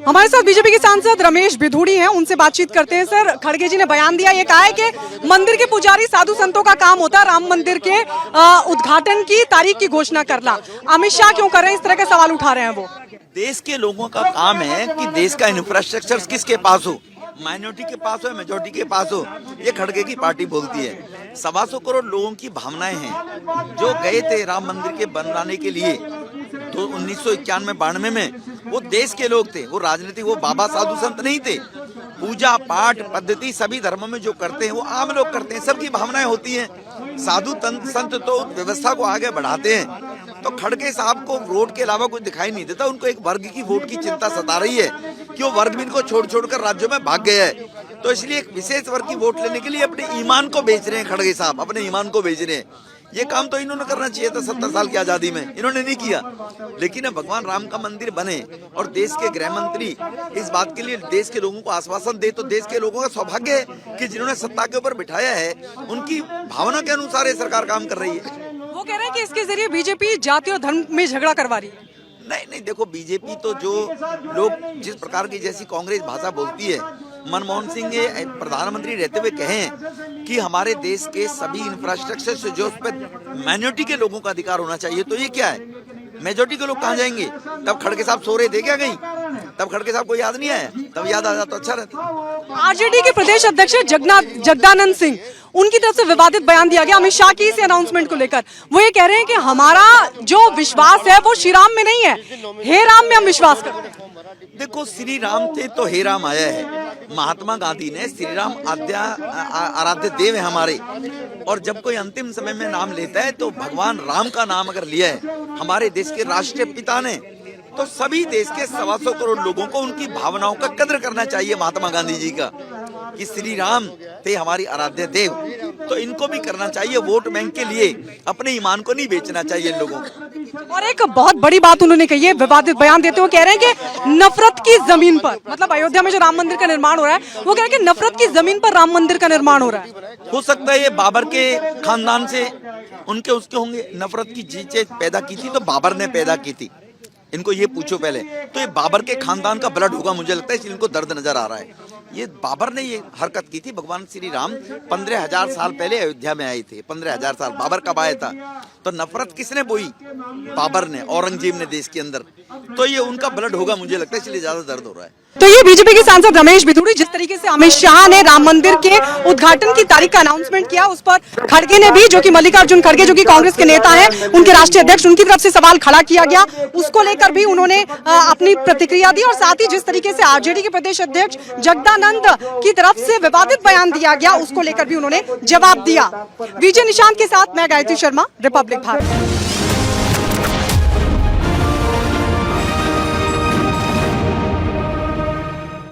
हमारे साथ बीजेपी के सांसद रमेश बिधूड़ी हैं, उनसे बातचीत करते हैं। सर, खड़गे जी ने बयान दिया, ये कहा है कि मंदिर के पुजारी साधु संतों का काम होता है राम मंदिर के उद्घाटन की तारीख की घोषणा करना। अमित शाह क्यों कर रहे हैं, इस तरह के सवाल उठा रहे हैं वो। देश के लोगों का काम है कि देश का इंफ्रास्ट्रक्चर किसके पास हो, माइनॉरिटी के पास हो, मेजॉरिटी के पास हो। ये खड़गे की पार्टी बोलती है। 125 करोड़ लोगों की भावनाएं हैं जो गए थे राम मंदिर के बनवाने के लिए। तो 1991-92 में वो देश के लोग थे, वो राजनीतिक, वो बाबा साधु संत नहीं थे। पूजा पाठ पद्धति सभी धर्मों में जो करते हैं वो आम लोग करते हैं, सबकी भावनाएं होती हैं। साधु संत तो व्यवस्था को आगे बढ़ाते हैं। तो खड़गे साहब को वोट के अलावा कुछ दिखाई नहीं देता। उनको एक वर्ग की वोट की चिंता सता रही है कि वो वर्ग भी इनको छोड़ छोड़कर राज्यों में भाग गया है। तो इसलिए एक विशेष वर्ग की वोट लेने के लिए अपने ईमान को बेच रहे हैं। खड़गे साहब अपने ईमान को बेच रहे हैं। ये काम तो इन्होंने करना चाहिए था 70 साल की आजादी में, इन्होंने नहीं किया। लेकिन अब भगवान राम का मंदिर बने और देश के गृह मंत्री इस बात के लिए देश के लोगों को आश्वासन दे, तो देश के लोगों का सौभाग्य है कि जिन्होंने सत्ता के ऊपर बिठाया है उनकी भावना के अनुसार ये सरकार काम कर रही है। वो कह रहे हैं कि इसके जरिए बीजेपी जाति और धर्म में झगड़ा करवा रही है। नहीं, देखो, बीजेपी तो जो लोग जिस प्रकार की जैसी कांग्रेस भाषा बोलती है, मनमोहन सिंह प्रधानमंत्री रहते हुए कहें कि हमारे देश के सभी इंफ्रास्ट्रक्चर से जो उस पर माइनॉरिटी के लोगों का अधिकार होना चाहिए, तो ये क्या है? मेजॉरिटी के लोग कहाँ जाएंगे? तब खड़गे साहब सो रहे थे क्या कहीं? तब खड़गे साहब को याद नहीं आया? तब याद आ जाता तो अच्छा रहता। आरजेडी के प्रदेश अध्यक्ष जगदानंद सिंह, उनकी तरफ से विवादित बयान दिया गया अमित शाह की इस अनाउंसमेंट को लेकर। वो ये कह रहे हैं कि हमारा जो विश्वास है वो श्री राम में नहीं है, हे राम में हम विश्वास करते हैं। देखो, श्री राम थे तो हे राम आया है। महात्मा गांधी ने श्री राम आराध्य देव है हमारे, और जब कोई अंतिम समय में नाम लेता है तो भगवान राम का नाम अगर लिया है हमारे देश के राष्ट्रीय पिता ने, तो सभी देश के 125 करोड़ लोगों को उनकी भावनाओं का कद्र करना चाहिए। महात्मा गांधी जी का कि श्री राम थे हमारी आराध्य देव, तो इनको भी करना चाहिए। वोट बैंक के लिए अपने ईमान को नहीं बेचना चाहिए इन लोगों को। और एक बहुत बड़ी बात उन्होंने कही है, विवादित बयान देते हुए कह रहे हैं कि नफरत की जमीन पर, मतलब अयोध्या में जो राम मंदिर का निर्माण हो रहा है, वो कह रहे हैं कि नफरत की जमीन पर राम मंदिर का निर्माण हो रहा है। हो सकता है ये बाबर के खानदान से उनके उसके होंगे। नफरत की चीजें पैदा की थी तो बाबर ने पैदा की थी, इनको ये पूछो पहले। तो ये बाबर के खानदान का ब्लड होगा मुझे लगता है, इसलिए इनको दर्द नजर आ रहा है। ये बाबर ने ये हरकत की थी। भगवान श्री राम 15,000 साल पहले अयोध्या में आए थे। 15,000 साल बाबर कब आया था? तो नफरत किसने बोई? बाबर ने, औरंगजेब ने देश के अंदर। तो ये उनका ब्लड होगा मुझे लगता है, इसलिए ज्यादा दर्द हो रहा है। तो ये बीजेपी के सांसद रमेश बिधूड़ी, जिस तरीके से अमित शाह ने राम मंदिर के उद्घाटन की तारीख का अनाउंसमेंट किया, उस पर खड़गे ने भी, जो कि मल्लिकार्जुन खड़गे जो कि कांग्रेस के नेता हैं, उनके राष्ट्रीय अध्यक्ष, उनकी तरफ से सवाल खड़ा किया गया, उसको लेकर भी उन्होंने अपनी प्रतिक्रिया दी। और साथ ही जिस तरीके से आरजेडी के प्रदेश अध्यक्ष जगदानंद की तरफ से विवादित बयान दिया गया, उसको लेकर भी उन्होंने जवाब दिया। विजय निशांत के साथ मैं गायत्री शर्मा, रिपब्लिक भारत।